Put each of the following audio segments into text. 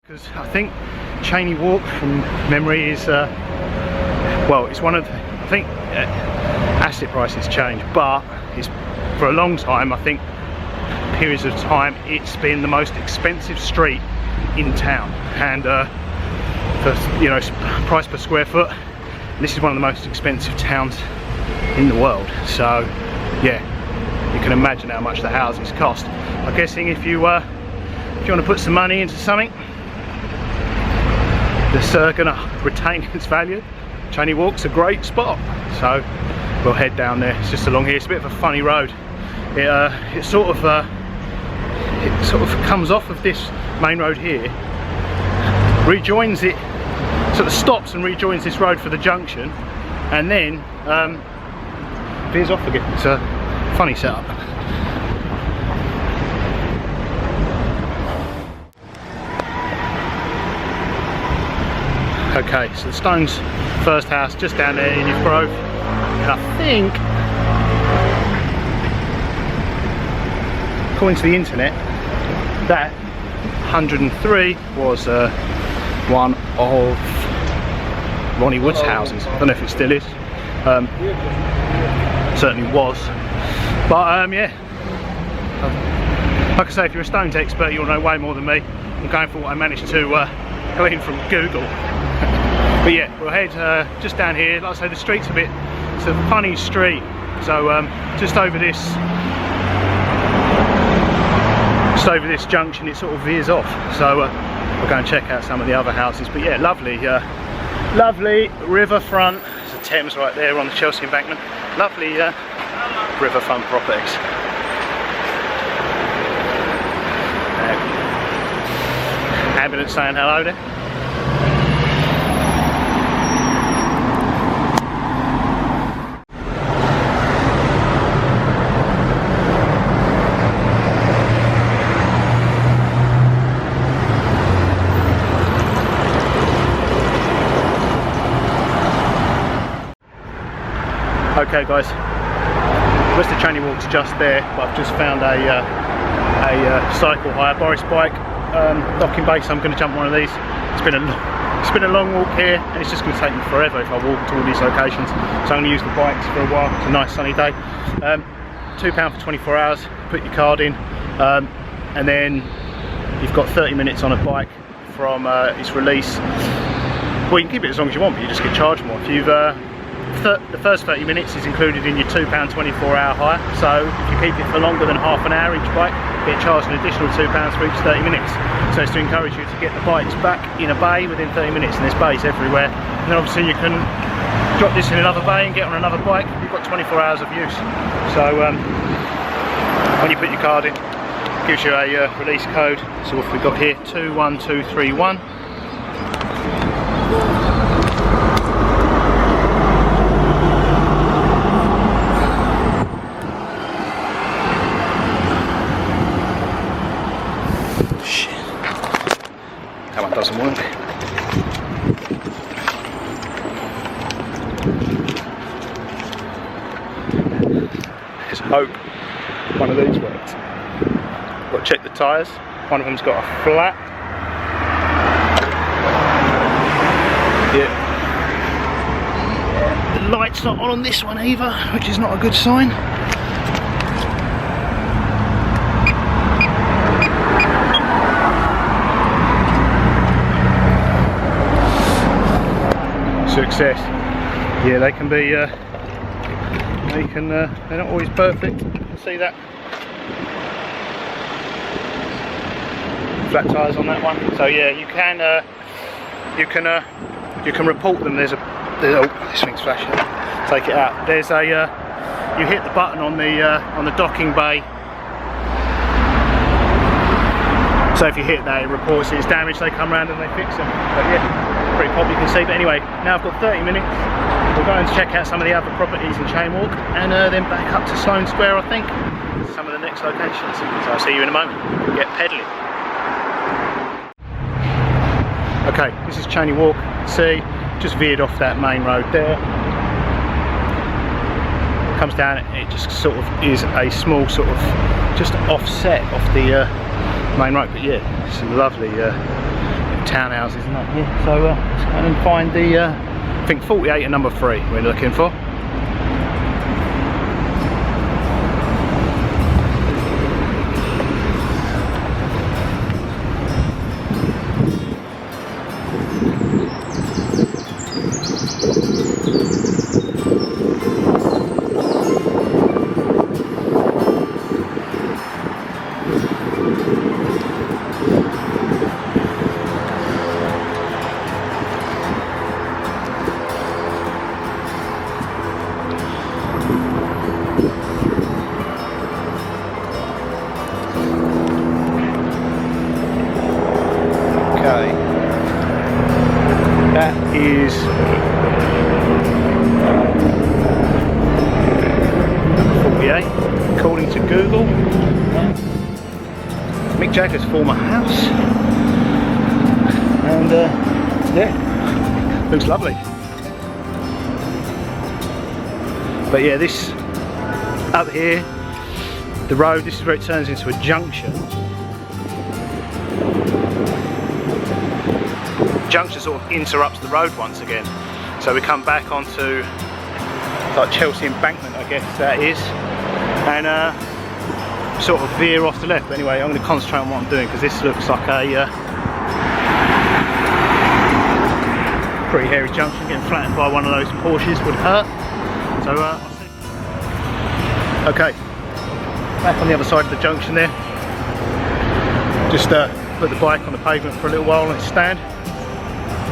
Because I think Cheyne Walk from memory is, well, it's one of the, I think asset prices change, but it's for a long time, I think periods of time, it's been the most expensive street in town, and for, you know, price per square foot, this is one of the most expensive towns in the world. So yeah, you can imagine how much the houses cost. I'm guessing if you want to put some money into something that's going to retain its value, Cheyne Walk's a great spot. So we'll head down there. It's just along here. It's a bit of a funny road. It sort of comes off of this main road here, rejoins it, sort of stops and rejoins this road for the junction, and then veers off again. It's a funny setup. Okay, so the Stones' first house just down there in Youth Grove, and I think, according to the internet, that 103 was one of Ronnie Wood's houses. I don't know if it still is. Certainly was. But yeah, like I say, if you're a Stones expert, you'll know way more than me. I'm going for what I managed to glean from Google. But yeah, we'll head just down here. Like I say, the street's a bit, it's a funny street. So just over this junction, it sort of veers off. So we'll go and check out some of the other houses. But yeah, lovely, lovely riverfront. There's a Thames right there on the Chelsea embankment. Lovely riverfront properties. Ambulance saying hello there. Okay guys, West of Cheyne Walk's just there, but I've just found a cycle hire, Boris bike, docking base. So I'm going to jump one of these. It's been a long walk here, and it's just going to take me forever if I walk to all these locations. So I'm going to use the bikes for a while. It's a nice sunny day. £2 for 24 hours, put your card in, and then you've got 30 minutes on a bike from its release. Well, you can keep it as long as you want, but you just get charged more. If you've the first 30 minutes is included in your £2 24-hour hire, so if you keep it for longer than half an hour each bike, you get charged an additional £2 for each 30 minutes. So it's to encourage you to get the bikes back in a bay within 30 minutes, and there's bays everywhere. And then obviously you can drop this in another bay and get on another bike. You've got 24 hours of use. So when you put your card in, it gives you a release code. So what have we got here? 21231. Doesn't work. There's hope one of these works. Got to check the tyres. One of them's got a flat. Yeah. The light's not on this one either, which is not a good sign. Success. Yeah, they can be, they're not always perfect. You can see that. Flat tyres on that one. So yeah, you can report them. There's oh, this thing's flashing. Take it out. There's a, you hit the button on the docking bay. So if you hit that, it reports it's damaged. They come around and they fix them. But yeah, pretty pop, you can see. But anyway, now I've got 30 minutes. We're going to check out some of the other properties in Cheyne Walk, and then back up to Sloane Square, I think. Some of the next locations. So I'll see you in a moment. Get pedalling. Okay, this is Cheyne Walk. See, just veered off that main road there. Comes down, it just sort of is a small sort of just offset off the main road. But yeah, it's a lovely townhouses and that here. So let's go and find the, I think 48 and number 3 we're looking for. That is number 48, according to Google. Mick Jagger's former house, and yeah, looks lovely. But yeah, this up here, the road, this is where it turns into a junction. Junction sort of interrupts the road once again, so we come back onto like Chelsea Embankment, I guess that is, and sort of veer off the left. But anyway, I'm going to concentrate on what I'm doing because this looks like a pretty hairy junction. Getting flattened by one of those Porsches would hurt, so I'll see. Okay, back on the other side of the junction there. Just put the bike on the pavement for a little while on its stand.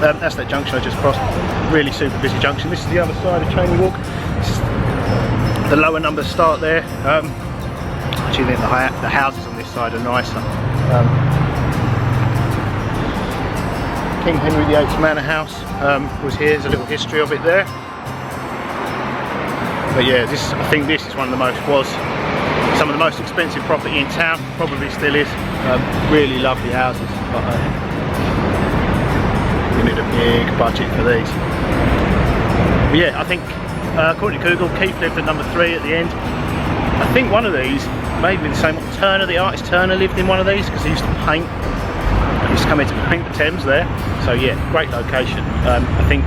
That's that junction I just crossed. Really super busy junction. This is the other side of Cheyne Walk. The lower numbers start there. Actually, I think the houses on this side are nicer. King Henry VIII's manor house was here. There's a little history of it there. But yeah, I think this is one of the some of the most expensive property in town. Probably still is. Really lovely houses. But, you need a big budget for these. But yeah, I think according to Google, Keith lived at number 3 at the end. I think one of these may have been the same. Turner, the artist Turner, lived in one of these because he used to paint. He used to come in to paint the Thames there. So yeah, great location. I think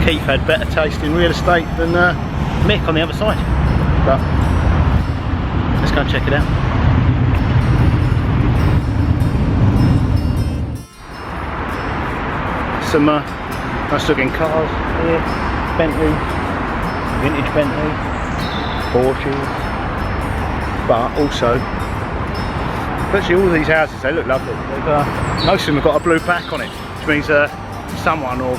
Keith had better taste in real estate than Mick on the other side. But let's go and check it out. Some nice looking cars here, Bentley, vintage Bentley, Porsches, but also virtually all of these houses, they look lovely. Most of them have got a blue plaque on it, which means someone of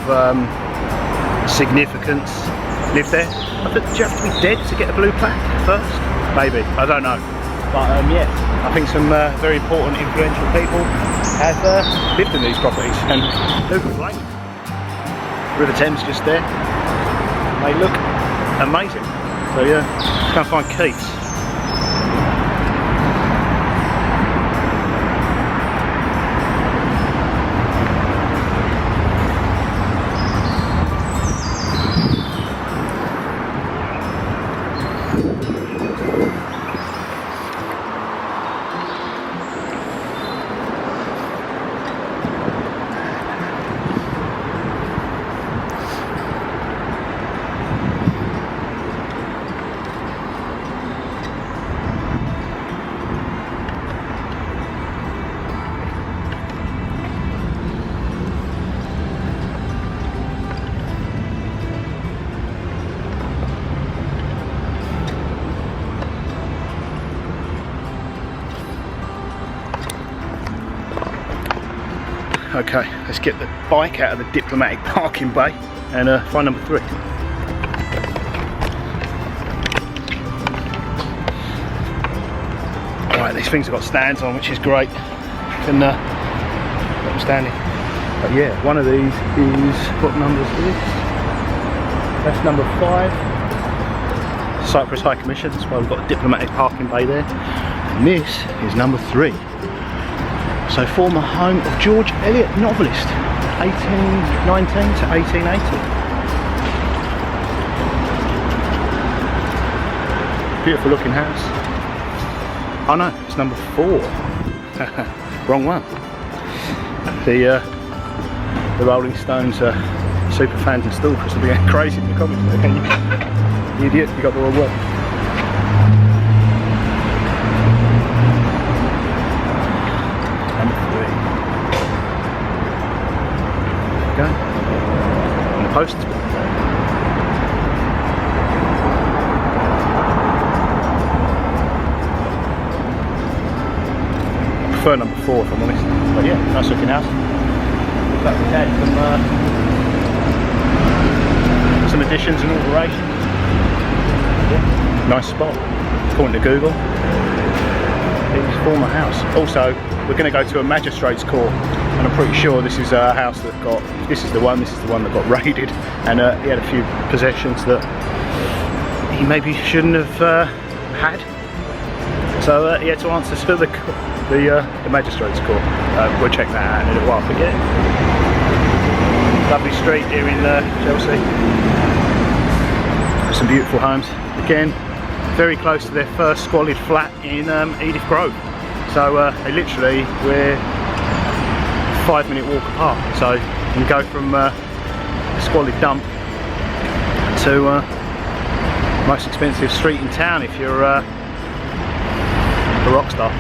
significance lived there. Do you have to be dead to get a blue plaque first? Maybe, I don't know. But yeah, I think some very important, influential people have lived in these properties, and who can blame them? River Thames just there. They look amazing. So yeah, let's go and find Keith's. Okay, let's get the bike out of the diplomatic parking bay and find number 3. Alright, these things have got stands on, which is great. Can let them standing. But yeah, one of these is, what number is this? That's number 5. Cyprus High Commission, that's why we've got a diplomatic parking bay there. And this is number 3. So former home of George Eliot, novelist, 1819 to 1880. Beautiful looking house. Oh no, it's number 4. Wrong one. The the Rolling Stones super fans and stalkers will be going crazy in the comments there, can you? You idiot, you got the wrong word. Number 3. There we go. And the posts. I prefer number 4 if I'm honest. But yeah, nice looking house. Looks like we've had some additions and alterations. Yeah, nice spot. According to Google, it's former house. Also, we're going to go to a magistrate's court, and I'm pretty sure this is a house that got. This is the one that got raided, and he had a few possessions that he maybe shouldn't have had. So he had to answer to the magistrate's court. We'll check that out in a little while. But yeah, lovely street here in Chelsea. Some beautiful homes. Again, very close to their first squalid flat in Edith Grove. So we're 5-minute walk apart. So you can go from a squalid dump to most expensive street in town if you're a rock star.